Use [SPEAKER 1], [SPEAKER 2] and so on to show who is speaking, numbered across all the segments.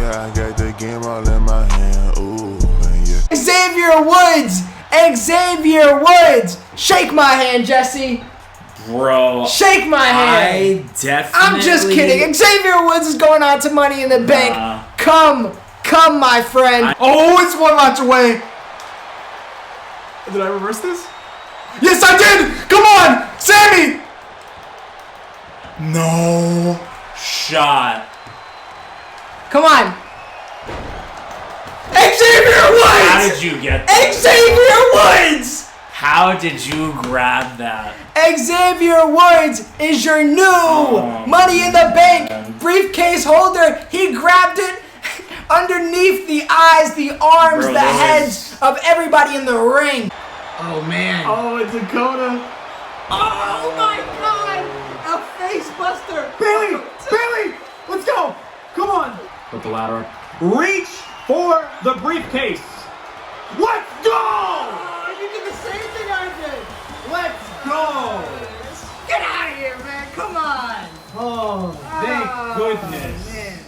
[SPEAKER 1] Yeah, I got the game all in my hand. Ooh, yeah.
[SPEAKER 2] Xavier Woods! Shake my hand, Jesse!
[SPEAKER 3] Bro.
[SPEAKER 2] Shake my hand! I'm just kidding. Xavier Woods is going on to Money in the Bank. Come, my friend.
[SPEAKER 4] It's 1 match away. Did I reverse this? Yes, I did! Come on! Sammy! No.
[SPEAKER 3] Shot.
[SPEAKER 2] Come on. Xavier Woods!
[SPEAKER 3] How did you get that?
[SPEAKER 2] Xavier Woods!
[SPEAKER 3] How did you grab that?
[SPEAKER 2] Xavier Woods is your new Money in the Bank briefcase holder. He grabbed it underneath the eyes, the arms, the heads of everybody in the ring. Oh, man.
[SPEAKER 4] Oh, it's Dakota.
[SPEAKER 2] Oh, my God. A face buster.
[SPEAKER 4] Bailey, let's go. Come on. Put the ladder up. Reach for the briefcase. Let's go.
[SPEAKER 2] You did the same thing I did.
[SPEAKER 4] Let's go.
[SPEAKER 2] Get out of here, man. Come on.
[SPEAKER 4] Oh, thank goodness.
[SPEAKER 2] Man.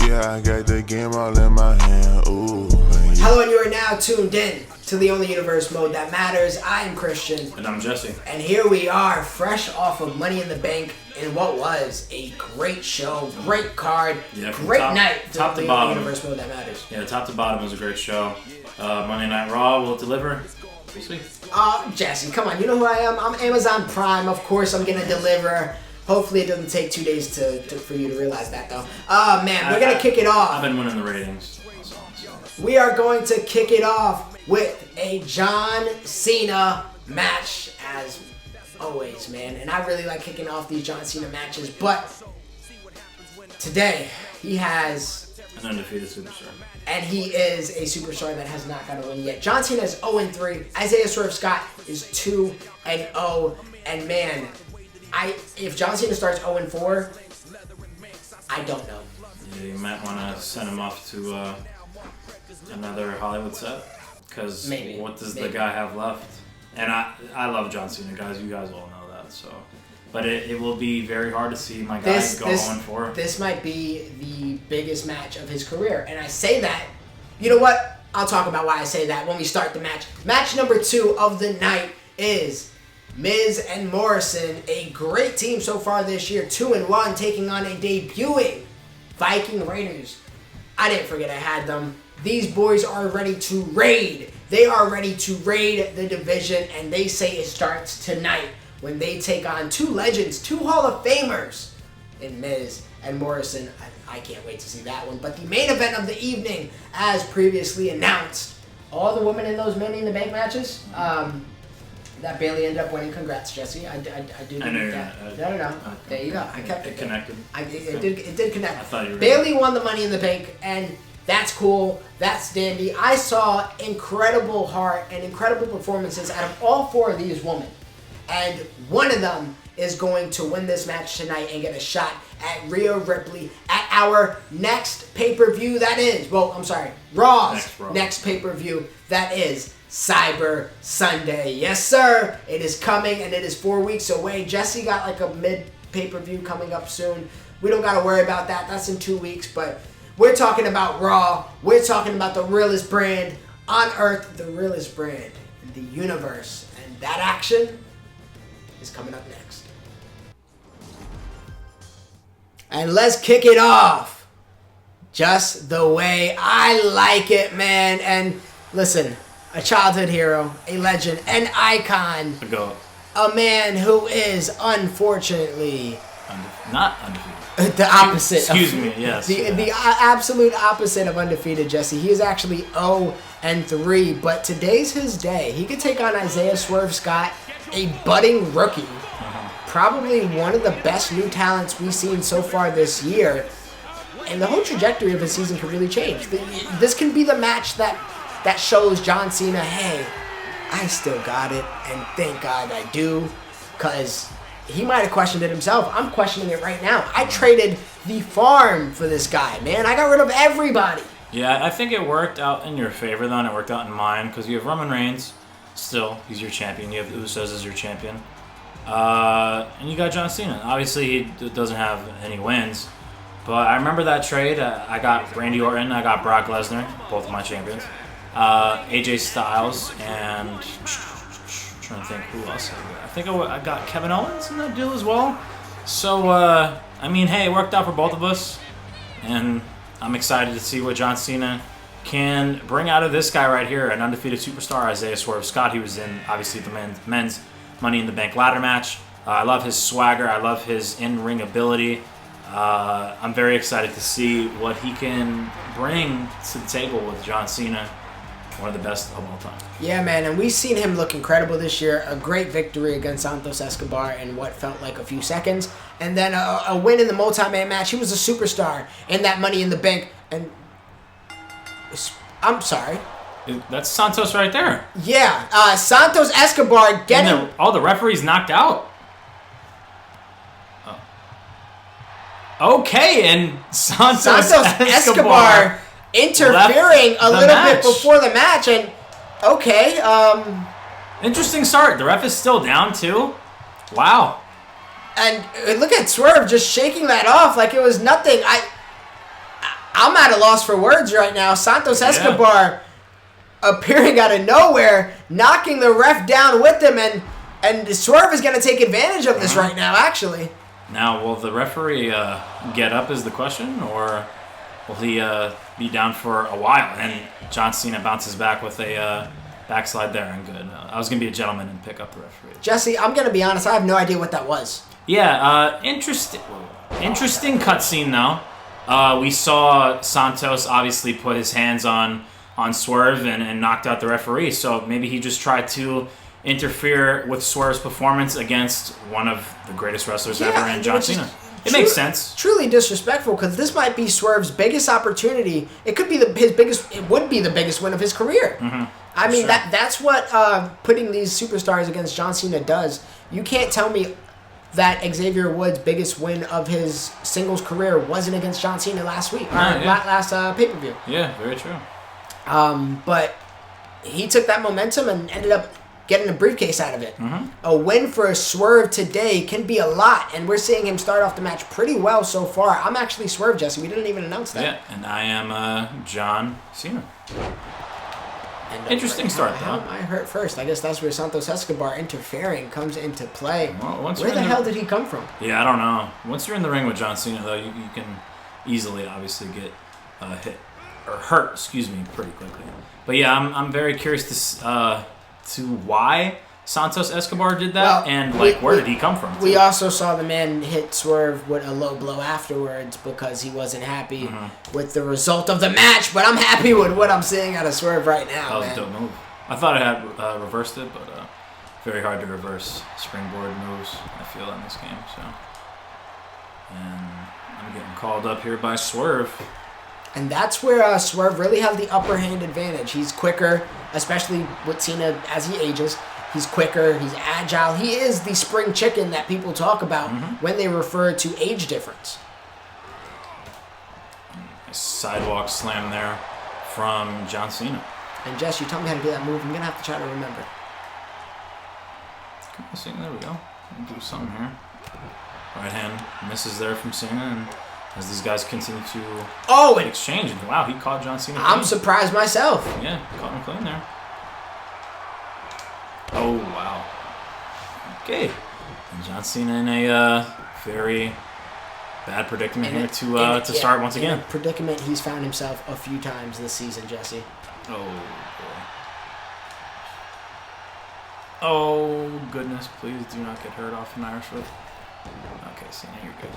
[SPEAKER 1] Yeah, I got the game all in my hand. Ooh, yeah.
[SPEAKER 2] Hello, and you are now tuned in to the only universe mode that matters. I am Christian.
[SPEAKER 3] And I'm Jesse.
[SPEAKER 2] And here we are, fresh off of Money in the Bank in what was a great show, great card, great night.
[SPEAKER 3] Top to
[SPEAKER 2] the
[SPEAKER 3] bottom.
[SPEAKER 2] Universe mode that matters.
[SPEAKER 3] Yeah, top to bottom was a great show. Monday Night Raw will deliver. We'll see.
[SPEAKER 2] Jesse, come on. You know who I am? I'm Amazon Prime. Of course, I'm going to deliver. Hopefully, it doesn't take 2 days for you to realize that, though. Oh, man. We're going to kick it off.
[SPEAKER 3] I've been winning the ratings.
[SPEAKER 2] We are going to kick it off with a John Cena match, as always, man. And I really like kicking off these John Cena matches, but today he has
[SPEAKER 3] an undefeated superstar.
[SPEAKER 2] And he is a superstar that has not got a win yet. John Cena is 0-3. Isaiah Swerve Scott is 2-0. And man, if John Cena starts 0-4, I don't know.
[SPEAKER 3] Yeah, you might want to send him off to another Hollywood set, because what does the guy have left? And I love John Cena, guys. You guys all know that. So, but it will be very hard to see my guy go 0-4.
[SPEAKER 2] This might be the biggest match of his career, and I say that. You know what? I'll talk about why I say that when we start the match. Match number 2 of the night is Miz and Morrison, a great team so far this year, 2-1, taking on a debuting Viking Raiders. I didn't forget I had them. These boys are ready to raid. They are ready to raid the division, and they say it starts tonight when they take on 2 legends, 2 Hall of Famers in Miz and Morrison. I can't wait to see that one. But the main event of the evening, as previously announced, all the women in those Money in the Bank matches, that Bailey ended up winning. Congrats, Jesse. I did.
[SPEAKER 3] I know
[SPEAKER 2] that. No. There you go. I kept it
[SPEAKER 3] connected.
[SPEAKER 2] It did connect.
[SPEAKER 3] I thought you were
[SPEAKER 2] Bailey won the Money in the Bank, and that's cool. That's dandy. I saw incredible heart and incredible performances out of all 4 of these women. And one of them is going to win this match tonight and get a shot at Rhea Ripley at our next pay-per-view. That is, Raw's next pay-per-view. That is Cyber Sunday. Yes, sir. It is coming, and it is 4 weeks away. Jesse got like a mid-pay-per-view coming up soon. We don't got to worry about that. That's in 2 weeks, but we're talking about Raw. We're talking about the realest brand on Earth, the realest brand in the universe. And that action is coming up next. And let's kick it off just the way I like it, man. And listen, a childhood hero, a legend, an icon, a man who is unfortunately
[SPEAKER 3] not undefeated.
[SPEAKER 2] The opposite.
[SPEAKER 3] Excuse me. Yes.
[SPEAKER 2] The absolute opposite of undefeated, Jesse. He is actually 0-3, but today's his day. He could take on Isaiah Swerve Scott, a budding rookie, probably one of the best new talents we've seen so far this year, and the whole trajectory of his season could really change. This can be the match that shows John Cena, hey, I still got it, and thank God I do, because he might have questioned it himself. I'm questioning it right now. I traded the farm for this guy, man. I got rid of everybody.
[SPEAKER 3] Yeah, I think it worked out in your favor, though, and it worked out in mine, because you have Roman Reigns, still, he's your champion. You have Usos as your champion. And you got John Cena. Obviously, he doesn't have any wins, But I remember that trade. I got Randy Orton. I got Brock Lesnar, both of my champions. AJ Styles, and I'm trying to think who else. I think I got Kevin Owens in that deal as well. So, I mean, hey, it worked out for both of us. And I'm excited to see what John Cena can bring out of this guy right here, an undefeated superstar, Isaiah Swerve Scott. He was in, obviously, the men's Money in the Bank ladder match. I love his swagger. I love his in-ring ability. I'm very excited to see what he can bring to the table with John Cena, one of the best of all time.
[SPEAKER 2] Yeah, man, and we've seen him look incredible this year. A great victory against Santos Escobar in what felt like a few seconds. And then a win in the multi-man match. He was a superstar in that Money in the Bank. And I'm sorry.
[SPEAKER 3] That's Santos right there.
[SPEAKER 2] Yeah, Santos Escobar getting...
[SPEAKER 3] all the referees knocked out. Okay, and Santos Escobar
[SPEAKER 2] interfering a little bit before the match, and okay.
[SPEAKER 3] Interesting start. The ref is still down too. Wow.
[SPEAKER 2] And look at Swerve just shaking that off like it was nothing. I'm at a loss for words right now. Santos Escobar appearing out of nowhere, knocking the ref down with him, and Swerve is going to take advantage of this right now, actually.
[SPEAKER 3] Now, will the referee get up is the question, or will he be down for a while? And John Cena bounces back with a backslide there, and good. I was going to be a gentleman and pick up the referee.
[SPEAKER 2] Jesse, I'm going to be honest, I have no idea what that was.
[SPEAKER 3] Yeah, interesting cutscene, though. We saw Santos obviously put his hands on Swerve and knocked out the referee, so maybe he just tried to interfere with Swerve's performance against one of the greatest wrestlers ever in John Cena. It makes sense.
[SPEAKER 2] Truly disrespectful, because this might be Swerve's biggest opportunity. It could be his biggest. It would be the biggest win of his career.
[SPEAKER 3] Mm-hmm.
[SPEAKER 2] I mean, that's what putting these superstars against John Cena does. You can't tell me that Xavier Woods' biggest win of his singles career wasn't against John Cena last week, last pay-per-view.
[SPEAKER 3] Yeah, very true.
[SPEAKER 2] But he took that momentum and ended up getting a briefcase out of it.
[SPEAKER 3] Mm-hmm.
[SPEAKER 2] A win for a Swerve today can be a lot, and we're seeing him start off the match pretty well so far. I'm actually Swerve, Jesse. We didn't even announce that.
[SPEAKER 3] Yeah, and I am John Cena.
[SPEAKER 2] And,
[SPEAKER 3] interesting start, though.
[SPEAKER 2] How am I hurt first? I guess that's where Santos Escobar interfering comes into play.
[SPEAKER 3] Well,
[SPEAKER 2] where the hell did he come from?
[SPEAKER 3] Yeah, I don't know. Once you're in the ring with John Cena, though, you can easily, obviously, get hurt, pretty quickly. But yeah, I'm very curious to why Santos Escobar did that, and where did he come from?
[SPEAKER 2] We also saw the man hit Swerve with a low blow afterwards because he wasn't happy with the result of the match. But I'm happy with what I'm seeing out of Swerve right now.
[SPEAKER 3] That was a dope move. I thought it had reversed it, but very hard to reverse springboard moves, I feel, in this game. So, and I'm getting called up here by Swerve.
[SPEAKER 2] And that's where Swerve really has the upper hand advantage. He's quicker, especially with Cena as he ages. He's quicker, he's agile. He is the spring chicken that people talk about when they refer to age difference.
[SPEAKER 3] A sidewalk slam there from John Cena.
[SPEAKER 2] And Jess, you told me how to do that move. I'm going to have to try to remember.
[SPEAKER 3] Come on, Cena, there we go. Do something here. Right hand misses there from Cena, and as these guys continue to exchange. And wow, he caught John Cena clean.
[SPEAKER 2] I'm surprised myself.
[SPEAKER 3] Yeah, caught him clean there. Oh, wow. Okay. And John Cena in a very bad predicament here to start once again.
[SPEAKER 2] A predicament he's found himself a few times this season, Jesse.
[SPEAKER 3] Oh, boy. Oh, goodness. Please do not get hurt off an Irish whip. Okay, Cena, you're good.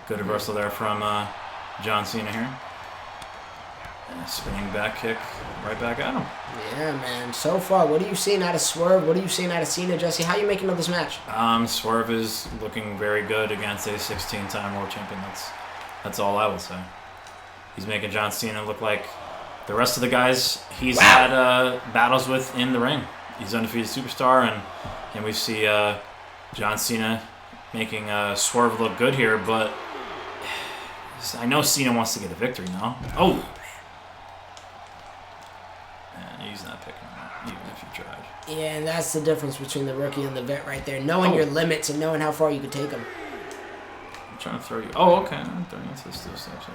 [SPEAKER 3] Good reversal there from John Cena here. And a spinning back kick right back at him.
[SPEAKER 2] Yeah, man. So far, what are you seeing out of Swerve? What are you seeing out of Cena, Jesse? How are you making of this match?
[SPEAKER 3] Swerve is looking very good against a 16-time world champion. That's all I will say. He's making John Cena look like the rest of the guys he's had battles with in the ring. He's undefeated superstar, and we see John Cena making Swerve look good here, but I know Cena wants to get a victory now. Oh! And he's not picking him up, even if you tried.
[SPEAKER 2] Yeah, and that's the difference between the rookie and the vet right there. Knowing your limits and knowing how far you can take them.
[SPEAKER 3] trying to throw you. Oh, okay. I'm throwing into the steel steps, I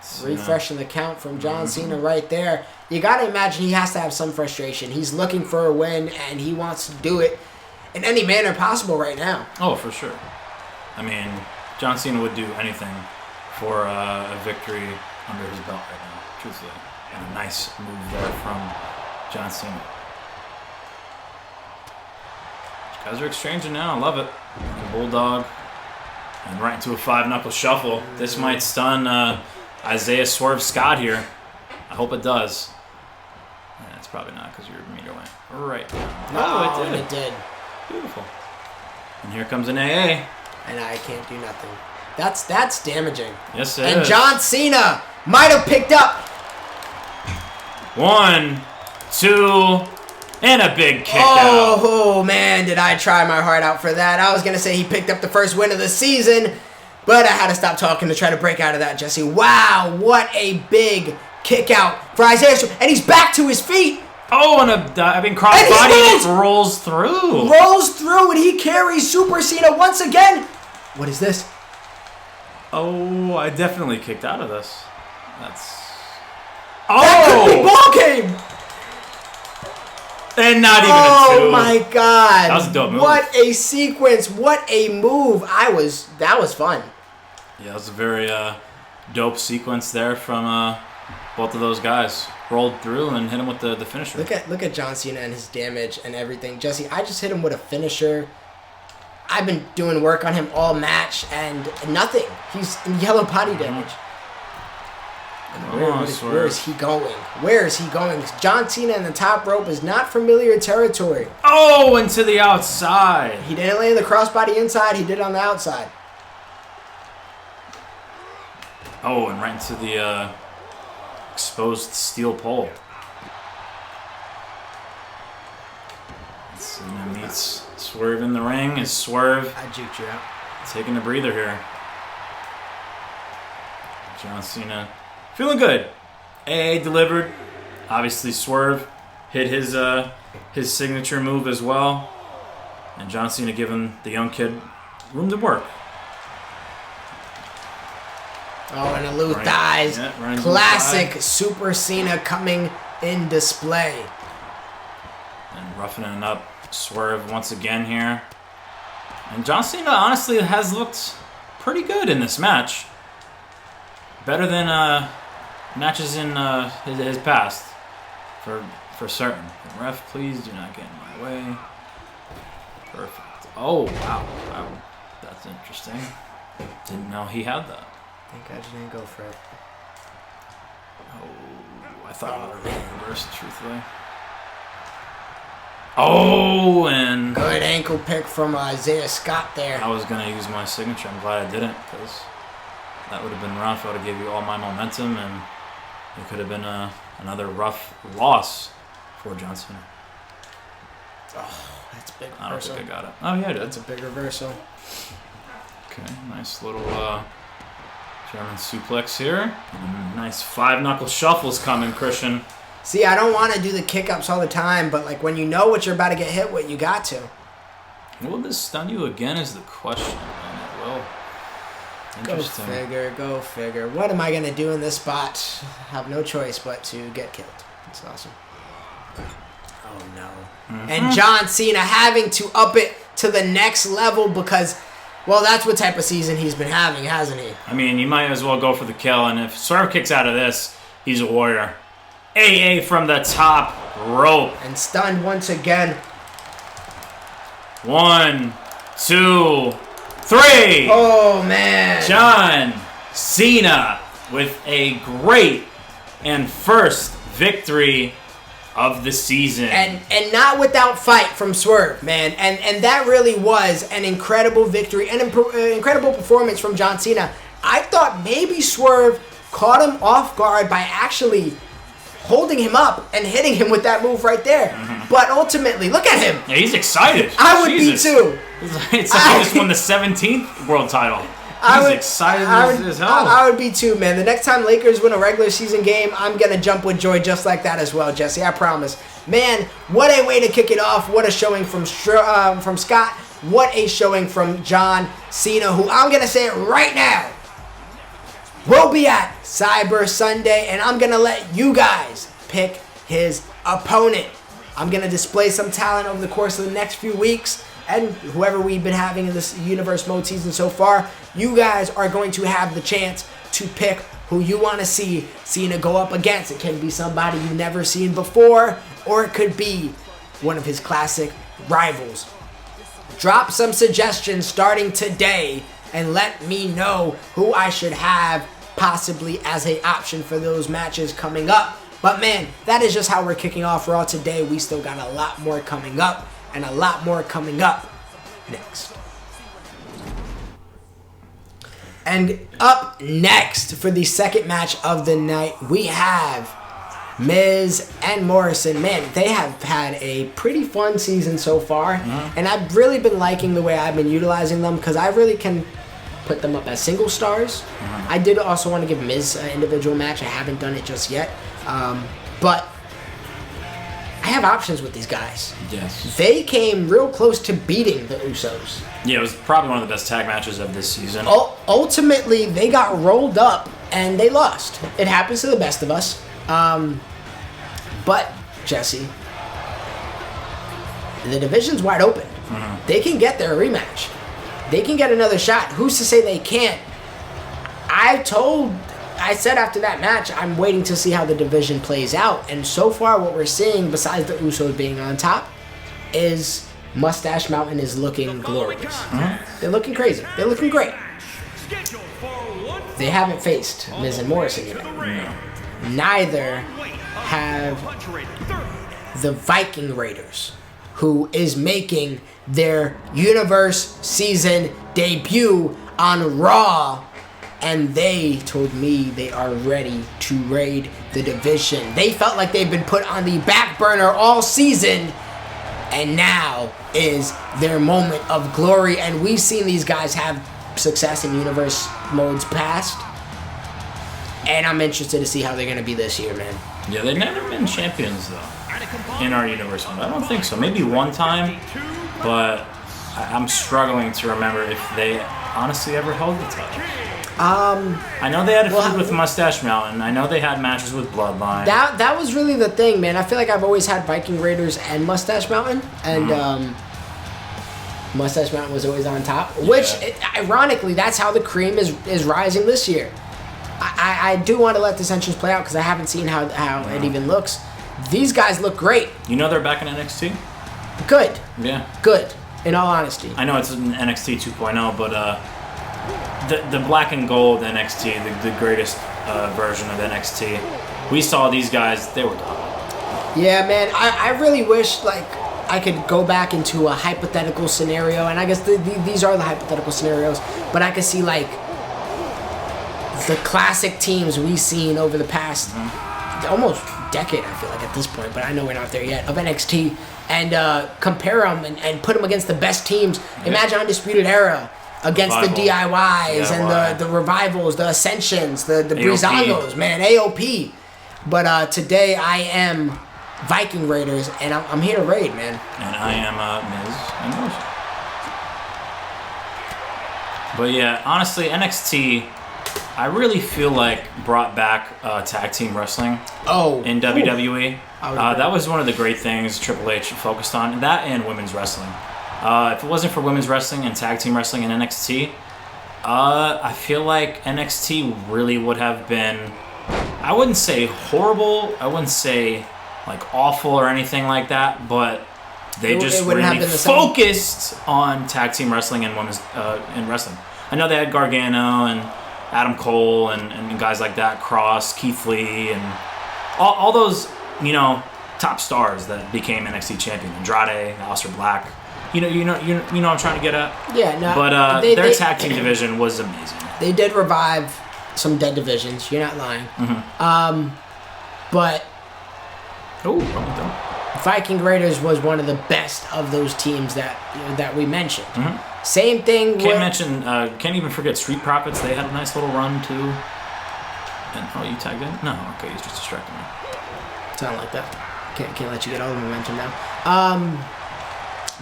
[SPEAKER 3] guess.
[SPEAKER 2] Refreshing the count from John Cena right there. You got to imagine he has to have some frustration. He's looking for a win, and he wants to do it in any manner possible right now.
[SPEAKER 3] Oh, for sure. I mean, John Cena would do anything for a victory under his belt right now, truthfully. And a nice move there from John Cena. These guys are exchanging now. I love it. The Bulldog. And right into a 5-knuckle shuffle. This might stun Isaiah Swerve Scott here. I hope it does. Yeah, it's probably not because you're a meter away. Right.
[SPEAKER 2] No, it did.
[SPEAKER 3] Beautiful. And here comes an AA.
[SPEAKER 2] And I can't do nothing. That's damaging.
[SPEAKER 3] Yes, it is.
[SPEAKER 2] And John Cena might have picked up.
[SPEAKER 3] 1, 2, and a big kick out.
[SPEAKER 2] Oh, man, did I try my heart out for that. I was going to say he picked up the first win of the season, but I had to stop talking to try to break out of that, Jesse. Wow, what a big kick out for Isaiah. And he's back to his feet.
[SPEAKER 3] Oh, and a diving crossbody rolls through.
[SPEAKER 2] Rolls through, and he carries Super Cena once again. What is this?
[SPEAKER 3] Oh, I definitely kicked out of this. That's...
[SPEAKER 2] That could be ball game.
[SPEAKER 3] And not even a 2.
[SPEAKER 2] Oh, my God.
[SPEAKER 3] That was a dope move.
[SPEAKER 2] What a sequence. What a move. That was fun.
[SPEAKER 3] Yeah, it was a very dope sequence there from both of those guys. Rolled through and hit him with the finisher.
[SPEAKER 2] Look at John Cena and his damage and everything. Jesse, I just hit him with a finisher. I've been doing work on him all match and nothing. He's in yellow body damage. Where is he going? Where is he going? John Cena in the top rope is not familiar territory.
[SPEAKER 3] Oh, into the outside.
[SPEAKER 2] He didn't land the crossbody inside. He did it on the outside.
[SPEAKER 3] Oh, and right into the exposed steel pole. Cena meets Swerve in the ring. Is Swerve
[SPEAKER 2] I juked you out.
[SPEAKER 3] taking a breather here? John Cena feeling good. AA delivered. Obviously, Swerve hit his signature move as well. And John Cena giving the young kid room to work.
[SPEAKER 2] Oh, and a Lou thighs. Yeah, classic Super Cena coming in display.
[SPEAKER 3] And roughing up Swerve once again here. And John Cena honestly has looked pretty good in this match. Better than matches in his past, for certain. Ref, please do not get in my way. Perfect. Oh, wow. That's interesting. Didn't know he had that.
[SPEAKER 2] I think I just didn't go for it.
[SPEAKER 3] Oh, I thought it would have reversed, truthfully. Oh, and...
[SPEAKER 2] Good ankle pick from Isaiah Scott there.
[SPEAKER 3] I was going to use my signature. I'm glad I didn't, because that would have been rough. I would have gave you all my momentum, and it could have been another rough loss for John Cena.
[SPEAKER 2] Oh, that's big reversal.
[SPEAKER 3] I don't think I got it. Oh, yeah, I did.
[SPEAKER 2] That's a big reversal.
[SPEAKER 3] Okay, nice little German suplex here. And nice 5-knuckle shuffles coming, Christian.
[SPEAKER 2] See, I don't want to do the kick-ups all the time, but like when you know what you're about to get hit with, you got to.
[SPEAKER 3] Will this stun you again is the question, and it will. Interesting.
[SPEAKER 2] Go figure. What am I going to do in this spot? I have no choice but to get killed. It's awesome. Oh, no. Mm-hmm. And John Cena having to up it to the next level because, well, that's what type of season he's been having, hasn't he?
[SPEAKER 3] I mean, you might as well go for the kill, and if Swerve kicks out of this, he's a warrior. AA from the top rope.
[SPEAKER 2] And stunned once again.
[SPEAKER 3] 1, 2, 3.
[SPEAKER 2] Oh, man.
[SPEAKER 3] John Cena with a great and first victory of the season.
[SPEAKER 2] And not without fight from Swerve, man. And that really was an incredible victory and incredible performance from John Cena. I thought maybe Swerve caught him off guard by actually holding him up and hitting him with that move right there. Mm-hmm. But ultimately, look at him.
[SPEAKER 3] Yeah, he's excited.
[SPEAKER 2] I would be too.
[SPEAKER 3] It's like he just won the 17th world title. He's excited as hell.
[SPEAKER 2] I would be too, man. The next time Lakers win a regular season game, I'm going to jump with joy just like that as well, Jesse. I promise. Man, what a way to kick it off. What a showing from Scott. what a showing from John Cena, who I'm going to say it right now, will be at Cyber Sunday, and I'm going to let you guys pick his opponent. I'm going to display some talent over the course of the next few weeks, and whoever we've been having in this Universe Mode season so far, you guys are going to have the chance to pick who you want to see Cena go up against. It can be somebody you've never seen before, or it could be one of his classic rivals. Drop some suggestions starting today and let me know who I should have possibly as an option for those matches coming up. But man, that is just how we're kicking off Raw today. We still got a lot more coming up, and a lot more coming up next. And up next for the second match of the night, we have Miz and Morrison. Man, they have had a pretty fun season so far, and I've really been liking the way I've been utilizing them, because I really can put them up as single stars. I did also want to give Miz an individual match. I haven't done it just yet, but I have options with these guys.
[SPEAKER 3] Yes.
[SPEAKER 2] They came real close to beating the Usos.
[SPEAKER 3] Yeah, it was probably one of the best tag matches of this season.
[SPEAKER 2] Ultimately, they got rolled up and they lost. It happens to the best of us. But, Jesse, the division's wide open. They can get their rematch. They can get another shot. Who's to say they can't? I said after that match, I'm waiting to see how the division plays out. And so far, what we're seeing, besides the Usos being on top, is Mustache Mountain is looking glorious. They're looking crazy. They're looking great. They haven't faced Miz and Morrison yet. Neither have the Viking Raiders, who is making their Universe season debut on Raw. And they told me they are ready to raid the division. They felt like they've been put on the back burner all season, and now is their moment of glory. And we've seen these guys have success in Universe modes past, and I'm interested to see how they're going to be this year, man.
[SPEAKER 3] Yeah, they've never been champions, though, in our Universe mode. I don't think so. Maybe one time, but I'm struggling to remember if they honestly ever held the title. I know they had a feud with Mustache Mountain. I know they had matches with Bloodline.
[SPEAKER 2] That was really the thing, man. I feel like I've always had Viking Raiders and Mustache Mountain, and Mustache Mountain was always on top. Which, ironically, that's how the cream is rising this year. I do want to let this entrance play out because I haven't seen how it even looks. These guys look great.
[SPEAKER 3] You know they're back in NXT?
[SPEAKER 2] Good.
[SPEAKER 3] Yeah.
[SPEAKER 2] Good, in all honesty.
[SPEAKER 3] I know it's an NXT 2.0, but the black and gold NXT, the greatest version of NXT, we saw these guys, they were dominant.
[SPEAKER 2] Yeah, man, I really wish, like, I could go back into a hypothetical scenario, and I guess these are the hypothetical scenarios, but I could see, like, the classic teams we've seen over the past almost decade, I feel like, at this point, but I know we're not there yet, of NXT, and compare them and put them against the best teams. Imagine Undisputed Era against the DIYs and the Revivals, the Ascensions, the Breezangos, man, AOP. But today I am Viking Raiders, and I'm here to raid, man.
[SPEAKER 3] And I am Miz and Morrison. But yeah, honestly, NXT, I really feel like brought back tag team wrestling in WWE. That was one of the great things Triple H focused on, that and women's wrestling. If it wasn't for women's wrestling and tag team wrestling in NXT, I feel like NXT really would have been, I wouldn't say horrible, I wouldn't say like awful or anything like that, but they just really focused on tag team wrestling and women's in wrestling. I know they had Gargano and Adam Cole and guys like that, Cross, Keith Lee, and all those, you know, top stars that became NXT champion. Andrade, Aleister Black. You know what I'm trying to get at? Yeah, no. But their tag team division was amazing.
[SPEAKER 2] They did revive some dead divisions. You're not lying. But Viking Raiders was one of the best of those teams that we mentioned. Same thing.
[SPEAKER 3] Can't even forget Street Profits. They had a nice little run too. And you tagged in? No, okay, he's just distracting me.
[SPEAKER 2] Sound like that. Can't let you get all the momentum now.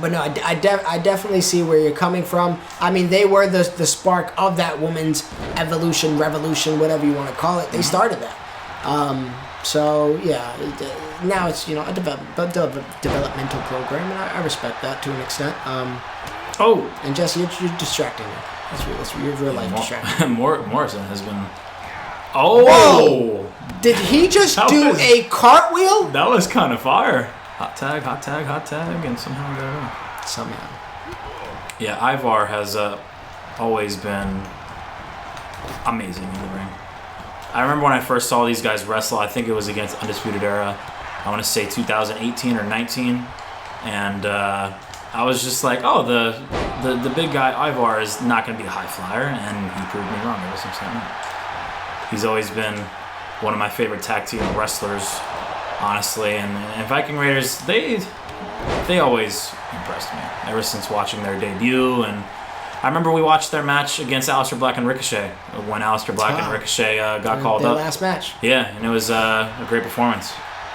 [SPEAKER 2] But no, I definitely see where you're coming from. I mean, they were the spark of that woman's evolution, revolution, whatever you want to call it. They started that. So yeah, now it's a developmental program, and I respect that to an extent. And Jesse, you're distracting me. You're real life distracting.
[SPEAKER 3] Morrison has been.
[SPEAKER 2] Whoa! Did he just do a cartwheel?
[SPEAKER 3] That was kind of fire. Hot tag, and somehow got it off.
[SPEAKER 2] Somehow.
[SPEAKER 3] Yeah, Ivar has always been amazing in the ring. I remember when I first saw these guys wrestle, I think it was against Undisputed Era. I want to say 2018 or 19. And I was just like, oh, the big guy Ivar is not going to be a high flyer. And he proved me wrong ever since then. He's always been one of my favorite tag team wrestlers, honestly. And Viking Raiders, they always impressed me ever since watching their debut. And I remember we watched their match against Aleister Black and Ricochet when Aleister Black and Ricochet got called up.
[SPEAKER 2] Their last match.
[SPEAKER 3] Yeah, and it was a great performance.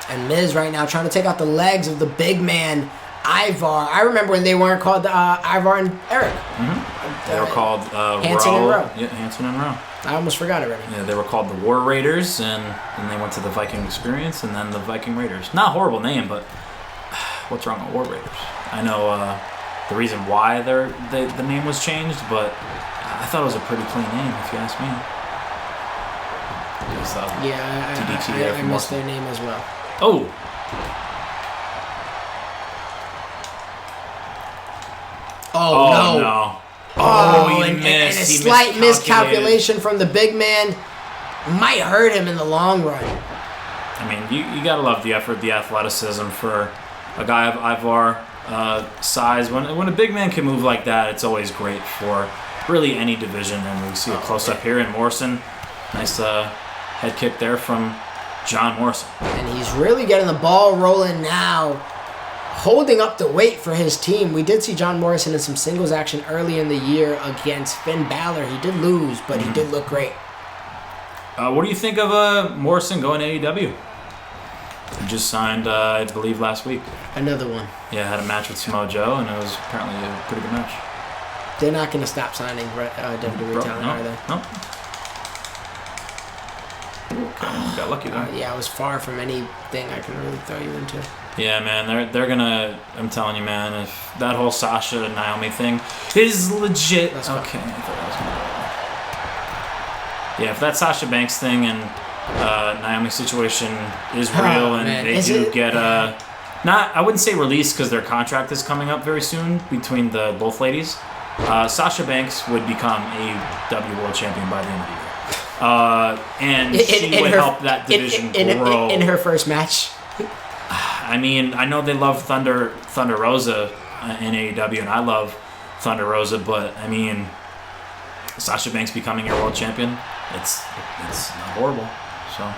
[SPEAKER 2] And Miz right now trying to take out the legs of the big man, Ivar. I remember when they weren't called Ivar and Eric.
[SPEAKER 3] Mm-hmm. They were called
[SPEAKER 2] Hanson and Rowe.
[SPEAKER 3] Yeah, Hanson and Rowe.
[SPEAKER 2] I almost forgot already.
[SPEAKER 3] Yeah, they were called the War Raiders, and then they went to the Viking Experience, and then the Viking Raiders. Not a horrible name, but what's wrong with War Raiders? I know the reason why the name was changed, but I thought it was a pretty clean name, if you ask me.
[SPEAKER 2] I missed their name as well.
[SPEAKER 3] Oh!
[SPEAKER 2] Oh no. And a slight miscalculation from the big man might hurt him in the long run.
[SPEAKER 3] I mean, you gotta love the effort, the athleticism for a guy of Ivar size. When a big man can move like that, it's always great for really any division. And we see a close-up here in Morrison. Nice head kick there from John Morrison.
[SPEAKER 2] And he's really getting the ball rolling now, holding up the weight for his team. We did see John Morrison in some singles action early in the year against Finn Balor. He did lose, but he did look great.
[SPEAKER 3] What do you think of Morrison going to AEW? He just signed, I believe, last week.
[SPEAKER 2] Another one.
[SPEAKER 3] Yeah, had a match with Samoa Joe, and it was apparently a pretty good match.
[SPEAKER 2] They're not going to stop signing WWE talent, are they?
[SPEAKER 3] No. Okay, got lucky there.
[SPEAKER 2] Yeah, I was far from anything I can really throw you into.
[SPEAKER 3] Yeah, man, they're gonna. I'm telling you, man, if that whole Sasha and Naomi thing is legit. Okay, I thought that was gonna. Yeah, if that Sasha Banks thing and Naomi situation is real, and they do get I wouldn't say released because their contract is coming up very soon between the both ladies. Sasha Banks would become a W World Champion by the end of the year. And she would help that division grow.
[SPEAKER 2] In her first match.
[SPEAKER 3] I mean, I know they love Thunder Rosa in AEW, and I love Thunder Rosa, but I mean, Sasha Banks becoming your world champion, it's not horrible. So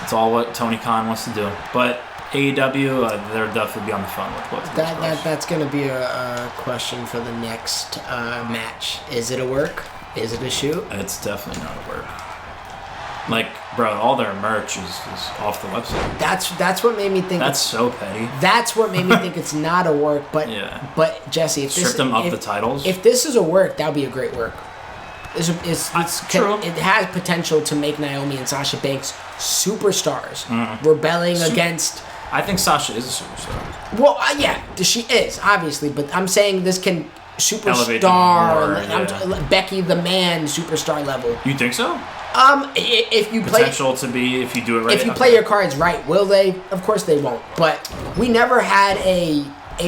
[SPEAKER 3] it's all what Tony Khan wants to do. But AEW, they'll definitely be on the phone with what.
[SPEAKER 2] That's going to be a question for the next match. Is it a work? Is it a shoot?
[SPEAKER 3] It's definitely not a work. Like, bro, all their merch is off the website.
[SPEAKER 2] That's what made me think.
[SPEAKER 3] That's so petty.
[SPEAKER 2] That's what made me think it's not a work. But but Jesse,
[SPEAKER 3] strip them of the titles.
[SPEAKER 2] If this is a work, that would be a great work. It's
[SPEAKER 3] true.
[SPEAKER 2] It has potential to make Naomi and Sasha Banks superstars, rebelling against.
[SPEAKER 3] I think Sasha is a superstar.
[SPEAKER 2] Well, yeah, she is obviously, but I'm saying this can superstar. Becky the man superstar level.
[SPEAKER 3] You think so?
[SPEAKER 2] If you
[SPEAKER 3] potential to be, if you do it right.
[SPEAKER 2] If you play your cards right, will they? Of course they won't. But we never had a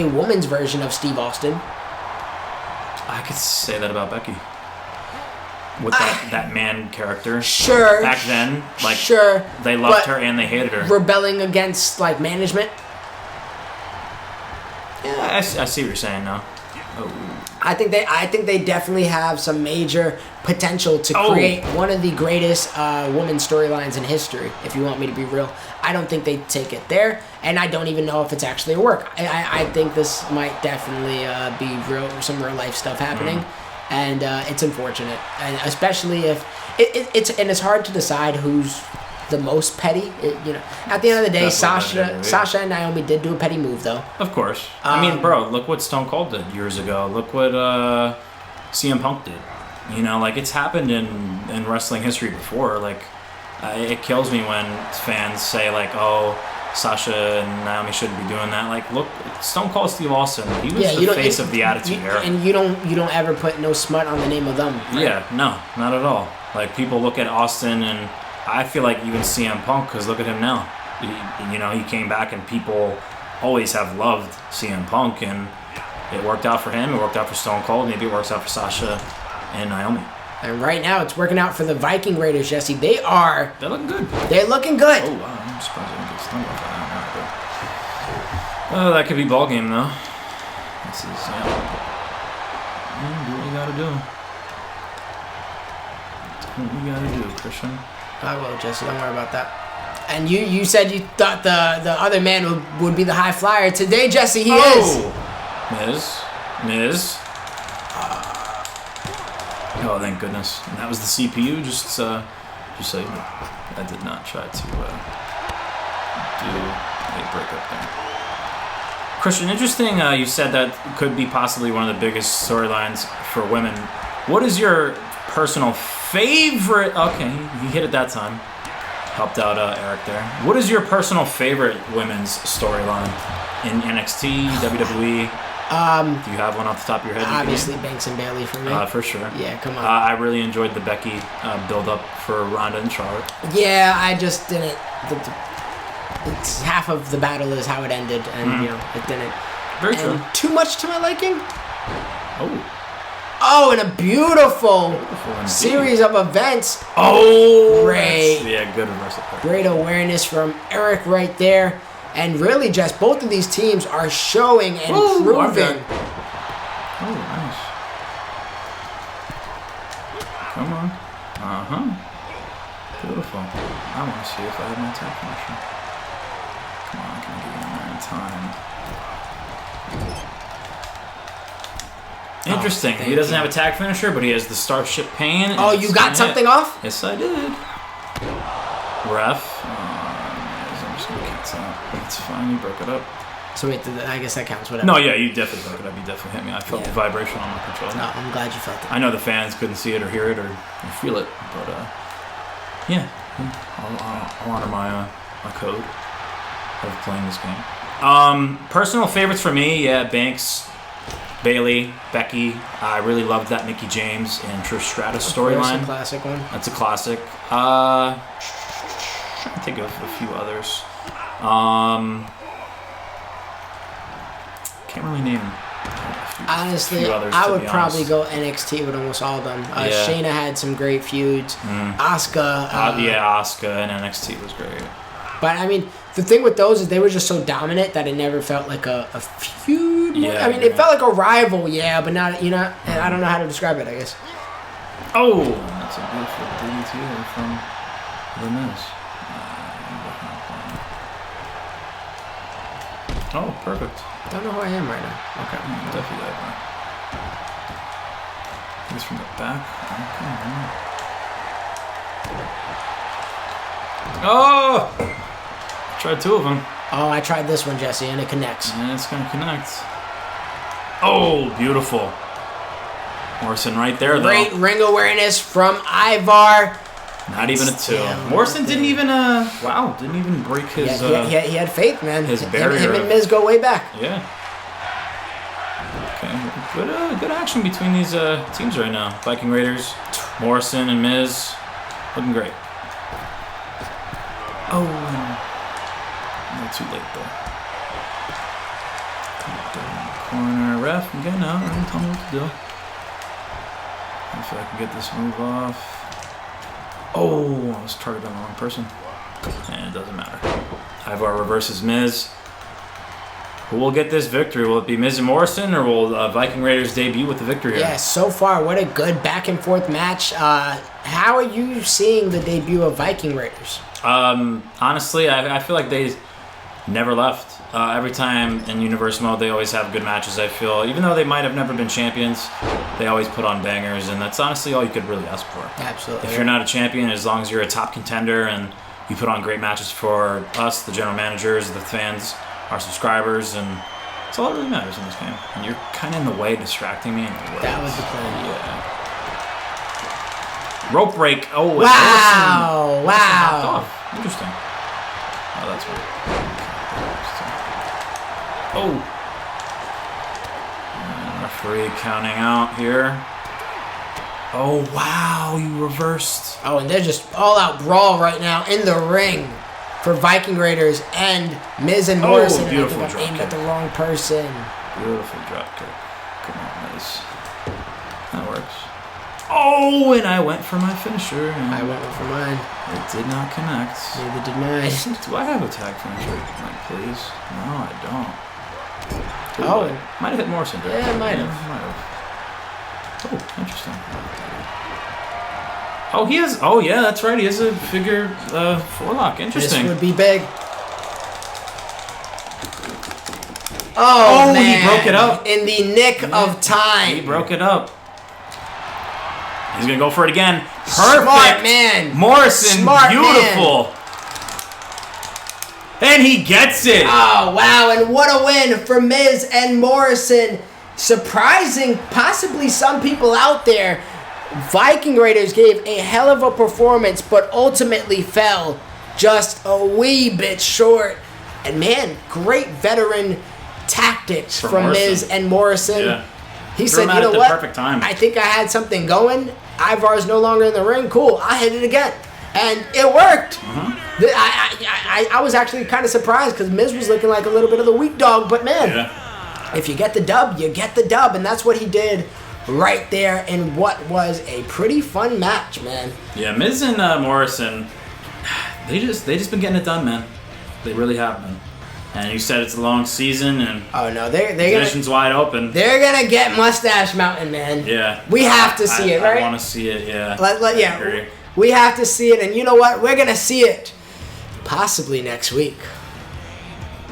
[SPEAKER 2] woman's version of Steve Austin.
[SPEAKER 3] I could say that about Becky. With that man character.
[SPEAKER 2] Sure.
[SPEAKER 3] Back then, like they loved her and they hated her.
[SPEAKER 2] Rebelling against like management.
[SPEAKER 3] Yeah, I see what you're saying now. Oh.
[SPEAKER 2] I think they definitely have some major potential to create one of the greatest women storylines in history. If you want me to be real, I don't think they take it there, and I don't even know if it's actually a work. I think this might definitely be some real life stuff happening, and it's unfortunate, and especially if it's hard to decide who's the most petty. At the end of the day, Sasha and Naomi did do a petty move, though.
[SPEAKER 3] Of course. I mean, bro, look what Stone Cold did years ago. Look what CM Punk did. It's happened in wrestling history before. It kills me when fans say, oh, Sasha and Naomi shouldn't be doing that. Look, Stone Cold Steve Austin, he was the face of the Attitude Era.
[SPEAKER 2] And you don't ever put no smut on the name of them. Right?
[SPEAKER 3] Yeah, no, not at all. People look at Austin, and I feel like even CM Punk, because look at him now. He came back, and people always have loved CM Punk, and it worked out for him. It worked out for Stone Cold. Maybe it works out for Sasha and Naomi.
[SPEAKER 2] And right now, it's working out for the Viking Raiders, Jesse. They're
[SPEAKER 3] looking good.
[SPEAKER 2] They're looking good.
[SPEAKER 3] Oh, wow. I'm surprised I didn't get stung off that. Oh, that could be ball game, though. This is, do what you gotta do. Do what you gotta do, Christian.
[SPEAKER 2] I will, Jesse. Don't worry about that. And you said you thought the other man would be the high flyer. Today, Jesse, he is.
[SPEAKER 3] Miz. Oh, thank goodness. And that was the CPU, just so you know. I did not try to do a breakup there. Christian, interesting, you said that could be possibly one of the biggest storylines for women. What is your personal favorite... Okay, he hit it that time. Helped out Eric there. What is your personal favorite women's storyline in NXT, WWE? Do you have one off the top of your head?
[SPEAKER 2] Obviously, Banks and Bayley for me.
[SPEAKER 3] For sure.
[SPEAKER 2] Yeah, come on.
[SPEAKER 3] I really enjoyed the Becky build-up for Ronda and Charlotte.
[SPEAKER 2] Yeah, I just didn't... It's half of the battle is how it ended, and, it didn't...
[SPEAKER 3] Very true.
[SPEAKER 2] Too much to my liking?
[SPEAKER 3] Oh,
[SPEAKER 2] and a beautiful series of events.
[SPEAKER 3] Oh,
[SPEAKER 2] great.
[SPEAKER 3] Good reversal.
[SPEAKER 2] Great awareness from Eric right there. And really, just both of these teams are showing and proving.
[SPEAKER 3] Oh, nice. Come on. Beautiful. I want to see if I have my tag finisher. Come on, can I get in there in time? Interesting. He doesn't have a tag finisher, but he has the Starship Pain.
[SPEAKER 2] Oh, you got something off?
[SPEAKER 3] Yes, I did. Ref. I'm just going to cancel that. It's fine. You broke it up.
[SPEAKER 2] So wait, I guess that counts. Whatever.
[SPEAKER 3] No, yeah, you definitely broke it up. You definitely hit me. I felt the vibration on my controller.
[SPEAKER 2] No, I'm glad you felt it.
[SPEAKER 3] I know the fans couldn't see it or hear it or feel it, but yeah, I'll honor my code of playing this game. Personal favorites for me, Banks, Bayley, Becky. I really loved that Mickie James and Trish Stratus storyline.
[SPEAKER 2] That's a classic one.
[SPEAKER 3] That's a classic. Trying to think of a few others. Can't really name.
[SPEAKER 2] Honestly, I would probably go NXT with almost all of them. Shayna had some great feuds. Asuka.
[SPEAKER 3] Asuka and NXT was great.
[SPEAKER 2] But I mean, the thing with those is they were just so dominant that it never felt like a feud.
[SPEAKER 3] Yeah,
[SPEAKER 2] I mean, it felt like a rival, but not, I don't know how to describe it, I guess.
[SPEAKER 3] Oh, that's a beautiful DDT from The Miz. Oh, perfect.
[SPEAKER 2] Don't know who I am right now.
[SPEAKER 3] Okay, definitely that one. He's from the back. Okay. Oh! Tried two of them.
[SPEAKER 2] Oh, I tried this one, Jesse, and it connects.
[SPEAKER 3] And it's going to connect. Oh, beautiful. Morrison right there, though.
[SPEAKER 2] Great ring awareness from Ivar.
[SPEAKER 3] Not even a two. Morrison didn't even break his...
[SPEAKER 2] he had faith, man.
[SPEAKER 3] His barrier.
[SPEAKER 2] Him and Miz go way back.
[SPEAKER 3] Yeah. Okay, good action between these teams right now. Viking Raiders, Morrison and Miz, looking great. Oh, not too late though. Corner ref, again now. Tell me what to do. If I can get this move off. Oh, I was targeted on the wrong person. And it doesn't matter. Ivar reverses Miz. Who will get this victory? Will it be Miz and Morrison, or will Viking Raiders debut with the victory here?
[SPEAKER 2] Yeah, so far, what a good back and forth match. How are you seeing the debut of Viking Raiders?
[SPEAKER 3] Honestly, I feel like they never left. Every time in Universe Mode, they always have good matches, I feel. Even though they might have never been champions, they always put on bangers, and that's honestly all you could really ask for.
[SPEAKER 2] Absolutely.
[SPEAKER 3] If you're not a champion, as long as you're a top contender and You put on great matches for us, the general managers, the fans, our subscribers, and it's all that really matters in this game. And you're kind of in the way, distracting me.
[SPEAKER 2] That was the plan.
[SPEAKER 3] Yeah. Rope break. Oh,
[SPEAKER 2] wow.
[SPEAKER 3] Morrison hopped off. Interesting. Oh, that's weird. Oh. And referee counting out here. Oh, wow. You reversed.
[SPEAKER 2] Oh, and they're just all-out brawl right now in the ring for Viking Raiders and Miz and Morrison.
[SPEAKER 3] Beautiful
[SPEAKER 2] I think I aimed at the wrong person.
[SPEAKER 3] Beautiful drop kick. Come on, Miz. That works. Oh, and I went for my finisher.
[SPEAKER 2] I went for mine.
[SPEAKER 3] It did not connect.
[SPEAKER 2] Neither did mine.
[SPEAKER 3] Do I have a tag finisher? Like, please? No, I don't.
[SPEAKER 2] Oh.
[SPEAKER 3] Might have hit Morrison.
[SPEAKER 2] Yeah, it might have.
[SPEAKER 3] Oh, interesting. Oh, he has... Oh, yeah, that's right. He has a figure forelock. Interesting.
[SPEAKER 2] This would be big. Oh, man.
[SPEAKER 3] He broke it up.
[SPEAKER 2] In the nick of time.
[SPEAKER 3] He broke it up. He's going to go for it again. Perfect.
[SPEAKER 2] Smart man.
[SPEAKER 3] Morrison,
[SPEAKER 2] Smart
[SPEAKER 3] beautiful.
[SPEAKER 2] Man.
[SPEAKER 3] And he gets it.
[SPEAKER 2] Oh, wow. And what a win for Miz and Morrison. Surprising possibly some people out there. Viking Raiders gave a hell of a performance, but ultimately fell just a wee bit short. And man, great veteran tactics from Miz and Morrison.
[SPEAKER 3] Yeah.
[SPEAKER 2] He said, you know what?
[SPEAKER 3] Perfect time.
[SPEAKER 2] I think I had something going. Ivar's no longer in the ring. Cool. I'll hit it again. And it worked. I was actually kind of surprised because Miz was looking like a little bit of the weak dog. But man, if you get the dub, you get the dub. And that's what he did right there in what was a pretty fun match, man.
[SPEAKER 3] Yeah, Miz and Morrison, they just been getting it done, man. They really have been. And you said it's a long season, and
[SPEAKER 2] oh no, they're
[SPEAKER 3] division's wide open.
[SPEAKER 2] They're gonna get Mustache Mountain, man.
[SPEAKER 3] Yeah,
[SPEAKER 2] we have to see it, right?
[SPEAKER 3] I want to see it. Yeah,
[SPEAKER 2] yeah, we have to see it, and you know what? We're gonna see it possibly next week.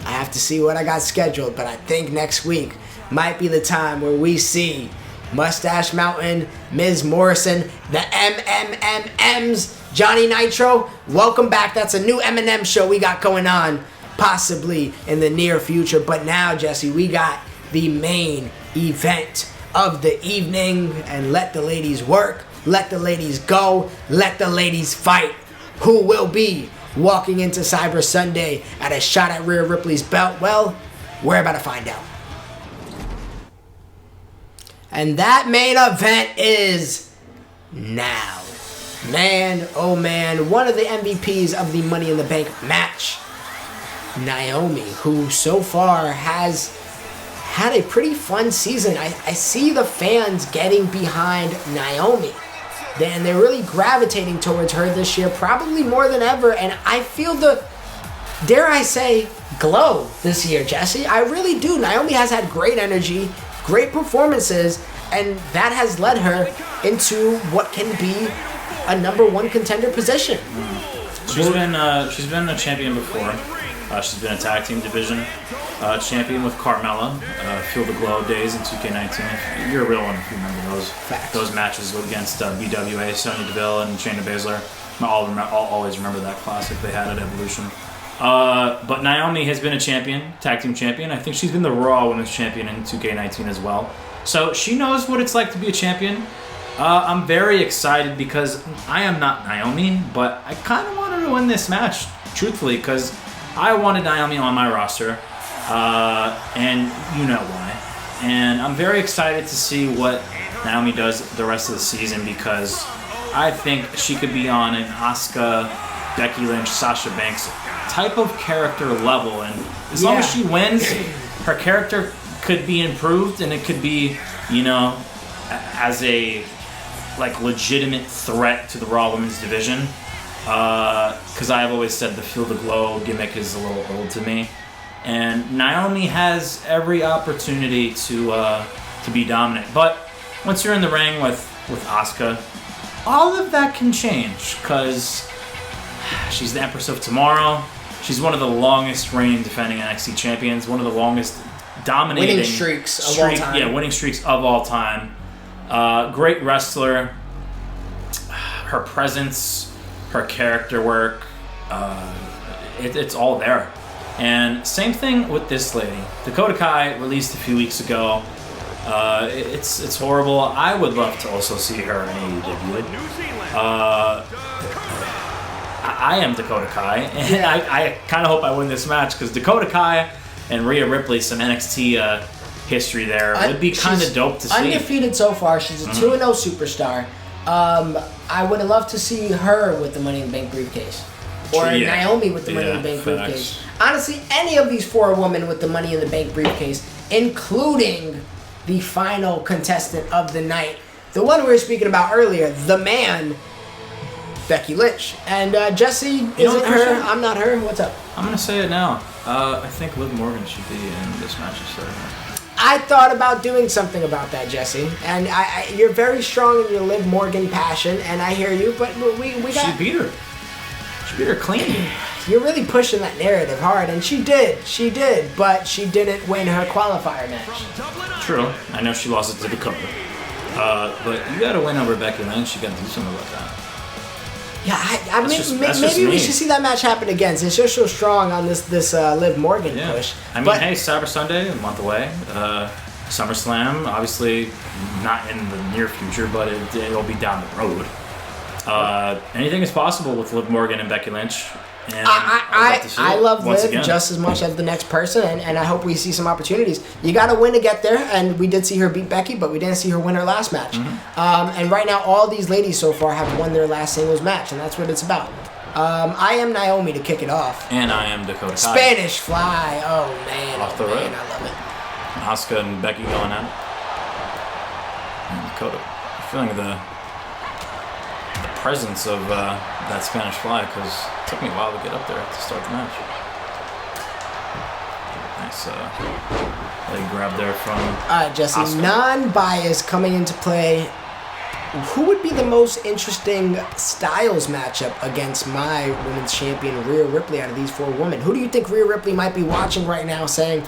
[SPEAKER 2] I have to see what I got scheduled, but I think next week might be the time where we see Mustache Mountain, Miz Morrison, the MMMs, Johnny Nitro. Welcome back. That's a new M&M show we got going on. Possibly in the near future. But now, Jesse, we got the main event of the evening. And let the ladies work. Let the ladies go. Let the ladies fight. Who will be walking into Cyber Sunday at a shot at Rhea Ripley's belt? Well, we're about to find out. And that main event is now. Man, oh man, one of the MVPs of the Money in the Bank match. Naomi, who so far has had a pretty fun season. I see the fans getting behind Naomi. And they're really gravitating towards her this year, probably more than ever. And I feel the, dare I say, glow this year, Jesse. I really do. Naomi has had great energy, great performances, and that has led her into what can be a #1 contender position.
[SPEAKER 3] She's been a champion before. She's been a tag team division champion with Carmella. Feel the Glow days in 2K19. You're a real one if you remember those matches against BWA, Sonya Deville, and Shayna Baszler. I'll always remember that classic they had at Evolution. But Naomi has been a champion, tag team champion. I think she's been the Raw Women's Champion in 2K19 as well. So she knows what it's like to be a champion. I'm very excited because I am not Naomi, but I kind of want her to win this match, truthfully, because I wanted Naomi on my roster, and you know why. And I'm very excited to see what Naomi does the rest of the season because I think she could be on an Asuka, Becky Lynch, Sasha Banks type of character level. And as long as she wins, her character could be improved, and it could be, you know, as a legitimate threat to the Raw Women's division. Because I've always said the Feel the Glow gimmick is a little old to me, and Naomi has every opportunity to be dominant. But once you're in the ring with Asuka, all of that can change because she's the Empress of Tomorrow. She's one of the longest reigning defending NXT champions, one of the longest dominating
[SPEAKER 2] winning streaks of all time.
[SPEAKER 3] Yeah, winning streaks of all time. Great wrestler. Her presence, her character work, it's all there. And same thing with this lady. Dakota Kai released a few weeks ago. It's horrible. I would love to also see her in AEW. I am Dakota Kai, and I kind of hope I win this match because Dakota Kai and Rhea Ripley, some NXT history there, would be kind of dope to see.
[SPEAKER 2] Undefeated so far. She's a 2-0 superstar. I would have loved to see her with the Money in the Bank briefcase. Or Naomi with the Money in the Bank briefcase. Honestly, any of these 4 women with the Money in the Bank briefcase, including the final contestant of the night, the one we were speaking about earlier, the man, Becky Lynch. And Jesse isn't her. I'm not her. What's up?
[SPEAKER 3] I'm going to say it now. I think Liv Morgan should be in this match instead of her.
[SPEAKER 2] I thought about doing something about that, Jesse. And you're very strong in your Liv Morgan passion, and I hear you, but we got...
[SPEAKER 3] She beat her. She beat her clean.
[SPEAKER 2] You're really pushing that narrative hard, and she did, but she didn't win her qualifier match.
[SPEAKER 3] True. I know she lost it to Dakota. But you gotta win over Becky Lynch. You gotta do something about that.
[SPEAKER 2] Yeah, maybe we should see that match happen again, since you're so strong on this Liv Morgan push.
[SPEAKER 3] I mean, hey, Cyber Sunday, a month away. SummerSlam, obviously not in the near future, but it'll be down the road. Anything is possible with Liv Morgan and Becky Lynch. And
[SPEAKER 2] I love Liv just as much as the next person, and I hope we see some opportunities. You got to win to get there, and we did see her beat Becky, but we didn't see her win her last match. And right now, all these ladies so far have won their last singles match, and that's what it's about. I am Naomi to kick it off.
[SPEAKER 3] And I am Dakota Kai.
[SPEAKER 2] Spanish Fly. Oh, man.
[SPEAKER 3] Off the road.
[SPEAKER 2] I love it.
[SPEAKER 3] Asuka and Becky going at it. And Dakota. I'm feeling the presence of that Spanish Fly, because it took me a while to get up there to start the match. Nice leg grab there from
[SPEAKER 2] Alright, Jesse,
[SPEAKER 3] Asuka.
[SPEAKER 2] Non-bias coming into play. Who would be the most interesting Styles matchup against my women's champion, Rhea Ripley, out of these 4 women? Who do you think Rhea Ripley might be watching right now saying,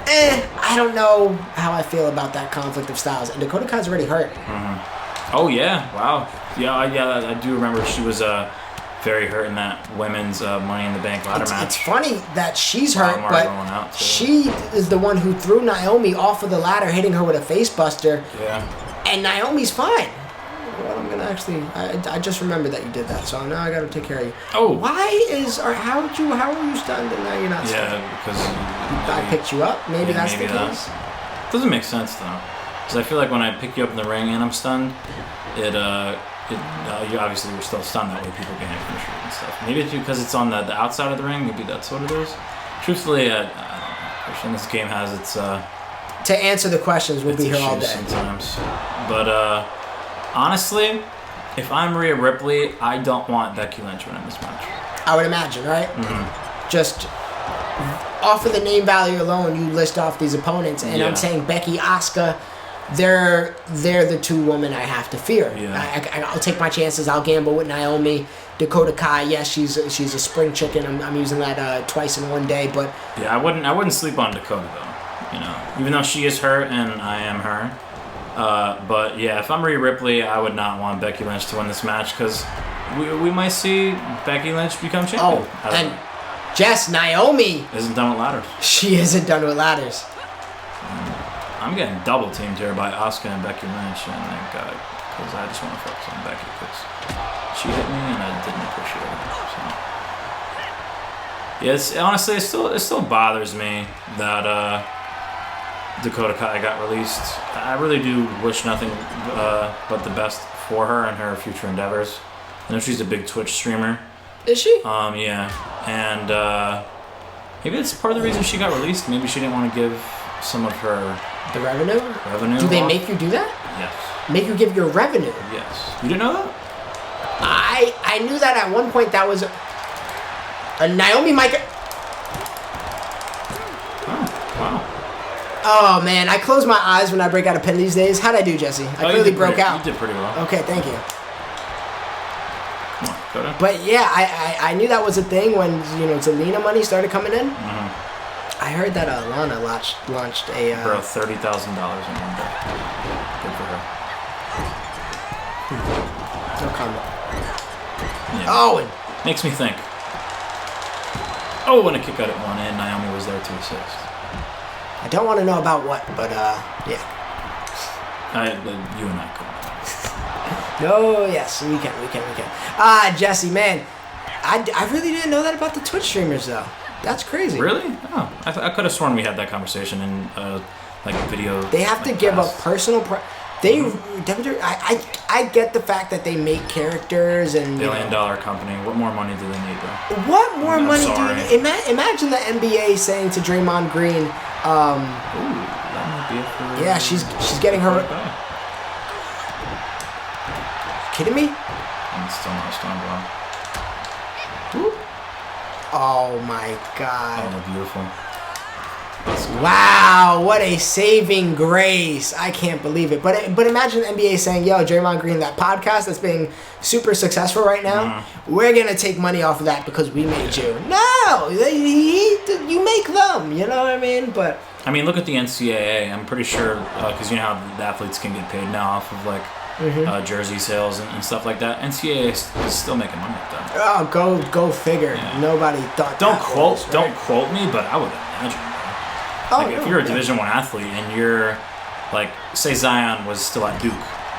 [SPEAKER 2] I don't know how I feel about that conflict of styles? And Dakota Kai's already hurt.
[SPEAKER 3] Oh, yeah. Wow. Yeah, I do remember she was very hurt in that women's Money in the Bank ladder match.
[SPEAKER 2] It's funny that she's hurt, but she is the one who threw Naomi off of the ladder, hitting her with a face buster.
[SPEAKER 3] Yeah.
[SPEAKER 2] And Naomi's fine. Well, I'm gonna actually. I just remembered that you did that, so now I gotta take care of you.
[SPEAKER 3] Oh.
[SPEAKER 2] How are you stunned and now you're not stunned?
[SPEAKER 3] Yeah, because
[SPEAKER 2] I picked you up. Maybe that's the case.
[SPEAKER 3] Doesn't make sense though, because I feel like when I pick you up in the ring and I'm stunned, you obviously were still stunned that way. People get hit from the street and stuff. Maybe it's because it's on the outside of the ring. Maybe that's what it is. Truthfully, I don't know. This game has its.
[SPEAKER 2] To answer the questions, we'll be here all day.
[SPEAKER 3] Sometimes, but honestly, if I'm Rhea Ripley, I don't want Becky Lynch winning this match.
[SPEAKER 2] I would imagine, right? Just off of the name value alone, you list off these opponents, and I'm saying Becky, Asuka. They're the 2 women I have to fear.
[SPEAKER 3] Yeah.
[SPEAKER 2] I'll take my chances. I'll gamble with Naomi. Dakota Kai, yes, she's a spring chicken. I'm using that twice in one day, but
[SPEAKER 3] yeah, I wouldn't sleep on Dakota though. You know, even though she is her and I am her. But yeah, if I'm Rhea Ripley, I would not want Becky Lynch to win this match, because we might see Becky Lynch become champion.
[SPEAKER 2] Oh, and Jess, Naomi
[SPEAKER 3] isn't done with ladders.
[SPEAKER 2] She isn't done with ladders.
[SPEAKER 3] I'm getting double teamed here by Asuka and Becky Lynch, and thank God, because I just want to focus on Becky, because she hit me and I didn't appreciate it. So yeah, honestly, it still bothers me that Dakota Kai got released. I really do wish nothing but the best for her and her future endeavors. I know she's a big Twitch streamer.
[SPEAKER 2] Is she?
[SPEAKER 3] Yeah, and maybe that's part of the reason she got released. Maybe she didn't want to give some of her revenue.
[SPEAKER 2] Do they make you do that?
[SPEAKER 3] Yes.
[SPEAKER 2] Make you give your revenue?
[SPEAKER 3] Yes. You didn't know that?
[SPEAKER 2] I knew that at one point. That was a Naomi might.
[SPEAKER 3] Oh, wow.
[SPEAKER 2] Oh man, I close my eyes when I break out a pin these days. How'd I do, Jesse? I clearly broke out.
[SPEAKER 3] You did pretty well.
[SPEAKER 2] Okay, thank you.
[SPEAKER 3] Come on, Dakota.
[SPEAKER 2] But yeah, I knew that was a thing when Zelina money started coming in. I heard that Lana launched a...
[SPEAKER 3] Bro, $30,000 in one day. Good for her.
[SPEAKER 2] No comment.
[SPEAKER 3] Yeah.
[SPEAKER 2] Oh, and...
[SPEAKER 3] Makes me think. Oh, and a kick out at 1, and Naomi was there to assist.
[SPEAKER 2] I don't want to know about what, but yeah.
[SPEAKER 3] You and I could.
[SPEAKER 2] No, yes, we can. Jesse, man, I really didn't know that about the Twitch streamers, though. That's crazy.
[SPEAKER 3] Really? Oh, I could have sworn we had that conversation in like video.
[SPEAKER 2] They have to give up personal. I get the fact that they make characters and
[SPEAKER 3] billion-dollar company. What more money do they need, bro?
[SPEAKER 2] What more money do you need? Imagine the NBA saying to Draymond Green,
[SPEAKER 3] Ooh, that might be it for.
[SPEAKER 2] Yeah, she's getting her. Kidding me?
[SPEAKER 3] I'm still not a strong ball.
[SPEAKER 2] Ooh. Oh my God!
[SPEAKER 3] Oh, beautiful.
[SPEAKER 2] Wow, what a saving grace. I can't believe it. But imagine the NBA saying, yo, Draymond Green, that podcast that's being super successful right now, we're going to take money off of that because we made you. No, you make them, you know what I mean? But
[SPEAKER 3] I mean, look at the NCAA. I'm pretty sure, because you know how the athletes can get paid now off of like jersey sales and stuff like that. NCAA is still making money off that.
[SPEAKER 2] Oh, go figure. Yeah. Nobody thought
[SPEAKER 3] Don't quote me, but I would imagine. Like if you're a Division I athlete and you're like, say Zion was still at Duke,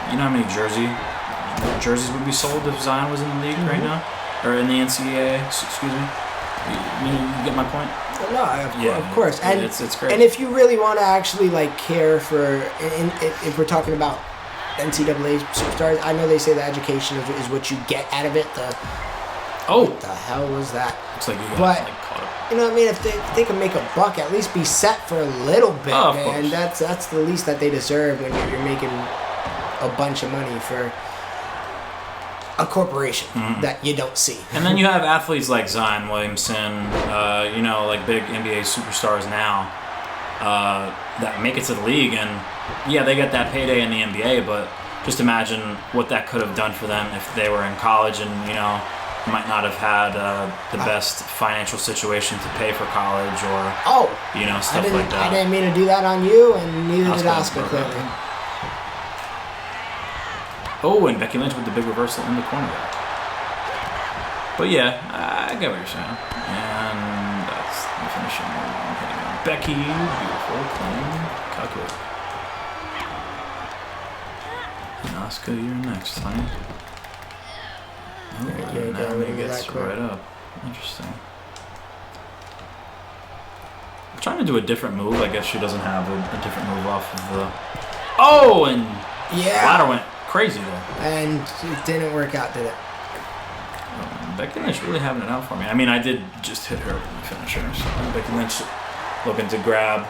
[SPEAKER 3] you know how many jerseys would be sold if Zion was in the league right now, or in the NCAA? Excuse me. You get my point?
[SPEAKER 2] No, of course. And
[SPEAKER 3] it's great.
[SPEAKER 2] And if you really want to actually like care for, if we're talking about NCAA superstars, I know they say the education is what you get out of it. What the hell was that?
[SPEAKER 3] Looks like you got caught up.
[SPEAKER 2] You know what I mean? If they can make a buck, at least be set for a little bit, man.
[SPEAKER 3] Course.
[SPEAKER 2] That's the least that they deserve when you're making a bunch of money for a corporation that you don't see.
[SPEAKER 3] And then you have athletes like Zion Williamson, like big NBA superstars now that make it to the league, and yeah, they get that payday in the NBA, but just imagine what that could have done for them if they were in college and, might not have had the best financial situation to pay for college or stuff like that.
[SPEAKER 2] I didn't mean to do that on you, and neither did Asuka, clearly.
[SPEAKER 3] Oh, and Becky Lynch with the big reversal in the corner there. But yeah, I get what you're saying. And that's the finishing move. Hitting on Becky, beautiful, clean, calculate. And Asuka, you're next, honey. Naomi gets right up. Interesting. I'm trying to do a different move. I guess she doesn't have a different move off of the... Oh, and ladder went crazy though.
[SPEAKER 2] And it didn't work out, did it?
[SPEAKER 3] Becky Lynch really having it out for me. I mean, I did just hit her with the finisher. So Becky Lynch looking to grab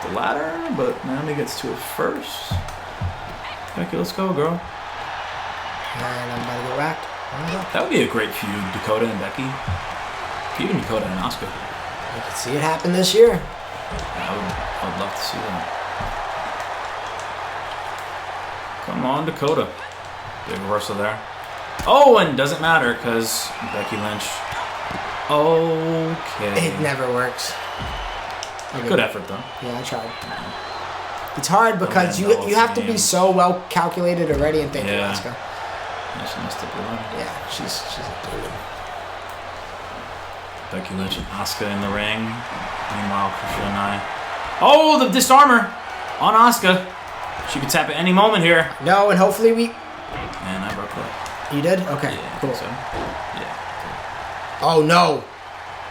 [SPEAKER 3] the ladder, but Naomi gets to it first. Becky, let's go, girl.
[SPEAKER 2] And I'm about to get whacked.
[SPEAKER 3] That would be a great feud, Dakota and Becky. Even Dakota and Asuka.
[SPEAKER 2] You could see it happen this year.
[SPEAKER 3] Yeah, I would love to see that. Come on, Dakota. Big reversal there. Oh, and doesn't matter because Becky Lynch. Okay.
[SPEAKER 2] It never works.
[SPEAKER 3] Good effort, though.
[SPEAKER 2] Yeah, I tried. It's hard because you have to be so well calculated already, and thank you, Asuka.
[SPEAKER 3] Yeah, she messed up a lot.
[SPEAKER 2] Yeah, she's a demon.
[SPEAKER 3] Becky Lynch and Asuka in the ring. Meanwhile, Christian and I. Oh, the disarmer on Asuka. She could tap at any moment here.
[SPEAKER 2] No, and hopefully we.
[SPEAKER 3] And I broke that.
[SPEAKER 2] You did? Okay,
[SPEAKER 3] yeah,
[SPEAKER 2] cool.
[SPEAKER 3] So. Yeah.
[SPEAKER 2] Oh no.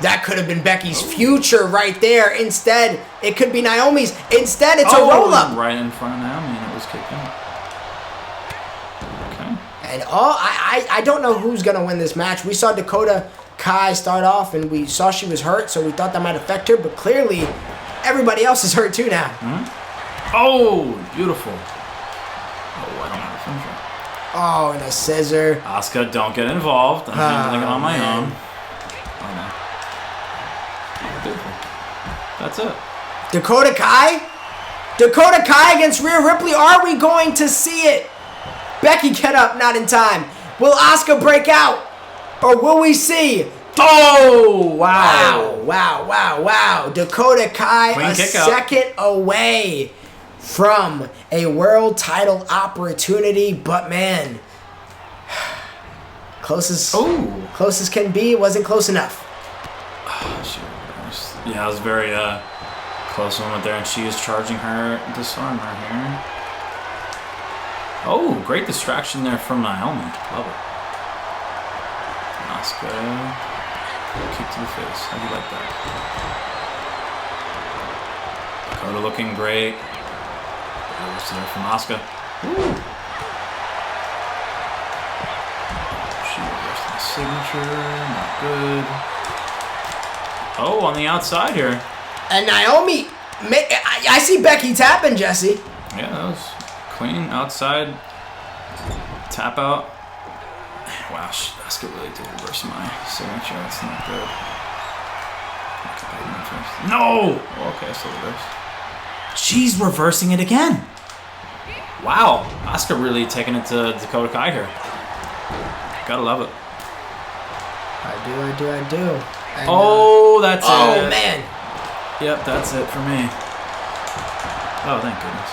[SPEAKER 2] That could have been Becky's future right there. Instead, it could be Naomi's. Instead, it's a roll-up.
[SPEAKER 3] Right in front of Naomi, and it was kicked out.
[SPEAKER 2] And I don't know who's going to win this match. We saw Dakota Kai start off, and we saw she was hurt, so we thought that might affect her. But clearly, everybody else is hurt too now.
[SPEAKER 3] Oh, beautiful. Oh, I don't have a finisher.
[SPEAKER 2] Oh, and a scissor.
[SPEAKER 3] Asuka, don't get involved. I'm handling it on my own. Oh, no. Beautiful. That's it.
[SPEAKER 2] Dakota Kai? Dakota Kai against Rhea Ripley. Are we going to see it? Becky, get up, not in time. Will Asuka break out? Or will we see?
[SPEAKER 3] Oh,
[SPEAKER 2] wow. Wow. Dakota Kai
[SPEAKER 3] Clean
[SPEAKER 2] a second away from a world title opportunity. But man, close as can be, it wasn't close enough.
[SPEAKER 3] Yeah, it was very close moment there, and she is charging her disarm right here. Oh, great distraction there from Naomi. Love it. Asuka. Kick to the face. How do you like that? Dakota looking great. Goes there from Asuka. Ooh. She reversed the signature. Not good. Oh, on the outside here.
[SPEAKER 2] And Naomi, I see Becky tapping, Jesse.
[SPEAKER 3] Yeah, that was clean outside tap out. Wow, Asuka really did reverse my signature. That's not good. No! Oh, okay, I still reverse. She's reversing it again. Wow, Asuka really taking it to Dakota Kai here. Gotta love it.
[SPEAKER 2] I do. And,
[SPEAKER 3] oh, that's it.
[SPEAKER 2] Oh, man.
[SPEAKER 3] Yep, that's it for me. Oh, thank goodness.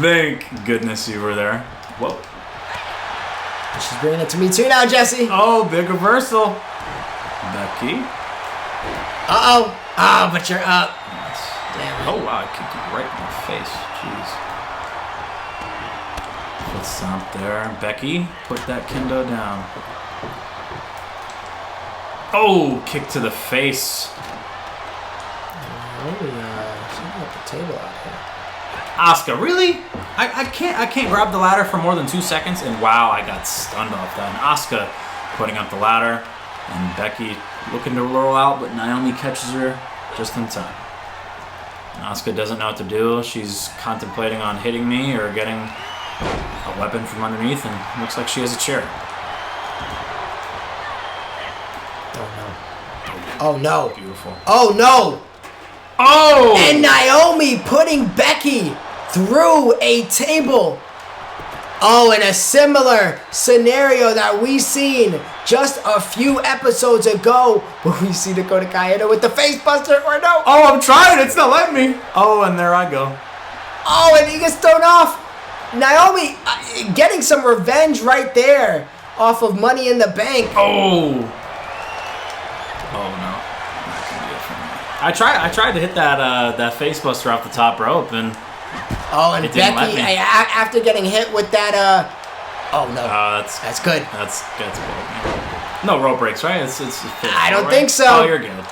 [SPEAKER 3] Thank goodness you were there. Whoa.
[SPEAKER 2] She's bringing it to me too now, Jesse.
[SPEAKER 3] Oh, big reversal. Becky.
[SPEAKER 2] Uh-oh. Oh, but you're up.
[SPEAKER 3] Damn it. Oh, wow, I kicked you right in the face. Jeez. Foot stomp there. Becky, put that kendo down. Oh, kick to the face.
[SPEAKER 2] Something at the table out here.
[SPEAKER 3] Asuka, really? I can't grab the ladder for more than 2 seconds, and wow, I got stunned off that. And Asuka putting up the ladder, and Becky looking to roll out, but Naomi catches her just in time. And Asuka doesn't know what to do. She's contemplating on hitting me or getting a weapon from underneath, and looks like she has a chair.
[SPEAKER 2] Oh no.
[SPEAKER 3] Beautiful.
[SPEAKER 2] Oh no.
[SPEAKER 3] Oh!
[SPEAKER 2] And Naomi putting Becky through a table. Oh, in a similar scenario that we seen just a few episodes ago, where we see Dakota Kai with the face buster or no.
[SPEAKER 3] Oh, I'm trying. It's not letting me. Oh, and there I go.
[SPEAKER 2] Oh, and he gets thrown off. Naomi getting some revenge right there off of Money in the Bank.
[SPEAKER 3] Oh. Oh no. That can be it for me. I tried to hit that face buster off the top rope, and
[SPEAKER 2] and Becky, after getting hit with that, oh no, that's good.
[SPEAKER 3] That's good. No rope breaks, right? It's
[SPEAKER 2] I don't think so.
[SPEAKER 3] Oh, you're good.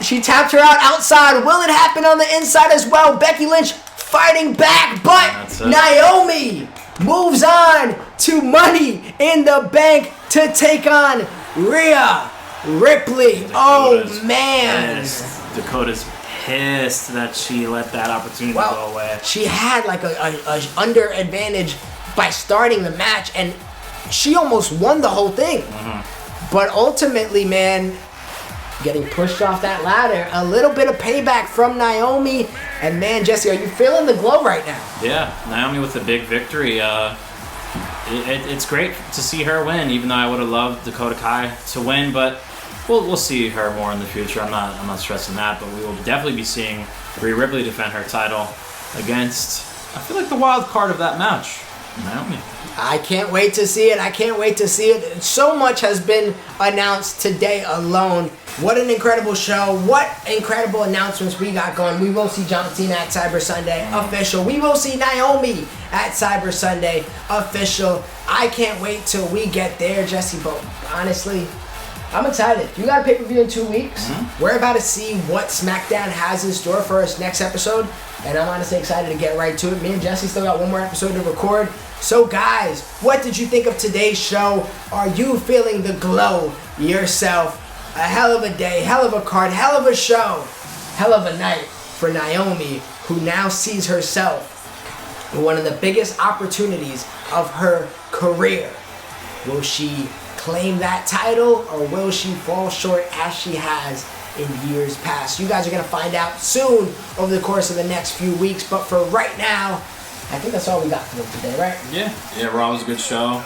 [SPEAKER 2] She tapped her out outside. Will it happen on the inside as well? Becky Lynch fighting back, but Naomi moves on to Money in the Bank to take on Rhea Ripley.
[SPEAKER 3] Dakota's
[SPEAKER 2] man.
[SPEAKER 3] Pissed. Dakota's pissed that she let that opportunity go away.
[SPEAKER 2] She had like a under advantage by starting the match, and she almost won the whole thing.
[SPEAKER 3] Mm-hmm.
[SPEAKER 2] But ultimately, man, getting pushed off that ladder, a little bit of payback from Naomi. And man, Jesse, are you feeling the glow right now?
[SPEAKER 3] Yeah, Naomi with a big victory. It's great to see her win, even though I would have loved Dakota Kai to win, but we'll see her more in the future. I'm not stressing that, but we will definitely be seeing Rhea Ripley defend her title against, I feel like, the wild card of that match, Naomi.
[SPEAKER 2] I can't wait to see it. So much has been announced today alone. What an incredible show. What incredible announcements we got going. We will see John Cena at Cyber Sunday official. We will see Naomi at Cyber Sunday official. I can't wait till we get there, Jesse, but honestly, I'm excited. You got a pay-per-view in 2 weeks. Mm-hmm. We're about to see what SmackDown has in store for us next episode, and I'm honestly excited to get right to it. Me and Jesse still got one more episode to record. So guys, what did you think of today's show? Are you feeling the glow yourself? A hell of a day, hell of a card, hell of a show, hell of a night for Naomi, who now sees herself in one of the biggest opportunities of her career. Will she claim that title, or will she fall short as she has in years past? You guys are going to find out soon over the course of the next few weeks, but for right now, I think that's all we got for them today, right?
[SPEAKER 3] Yeah, Raw was a good show.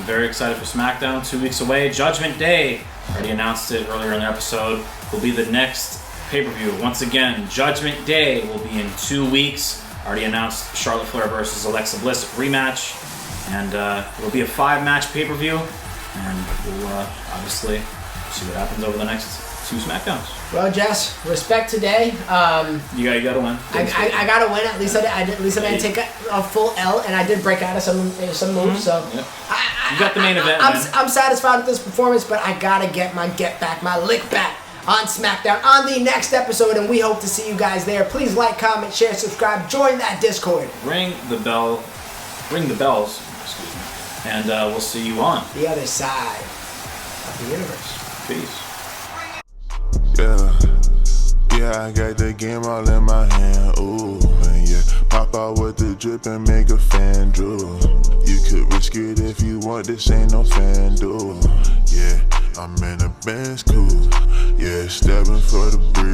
[SPEAKER 3] Very excited for SmackDown, 2 weeks away. Judgment Day, already announced it earlier in the episode, will be the next pay-per-view. Once again, Judgment Day will be in 2 weeks. Already announced Charlotte Flair versus Alexa Bliss rematch. And it'll be a 5-match pay-per-view. And we'll obviously see what happens over the next 2 SmackDowns.
[SPEAKER 2] Well, Jess, respect today.
[SPEAKER 3] You got to win.
[SPEAKER 2] I got to win. At least I didn't take a full L, and I did break out of some moves. So
[SPEAKER 3] you got the main event.
[SPEAKER 2] I'm satisfied with this performance, but I gotta get my lick back on SmackDown on the next episode, and we hope to see you guys there. Please like, comment, share, subscribe, join that Discord.
[SPEAKER 3] Ring the bells, excuse me, and we'll see you on
[SPEAKER 2] the other side of the universe.
[SPEAKER 3] Peace.
[SPEAKER 1] Yeah, I got the game all in my hand, ooh, and yeah, pop out with the drip and make a fan drool. You could risk it if you want, this ain't no fan duel. Yeah, I'm in a Benz cool, yeah, stepping for the breeze.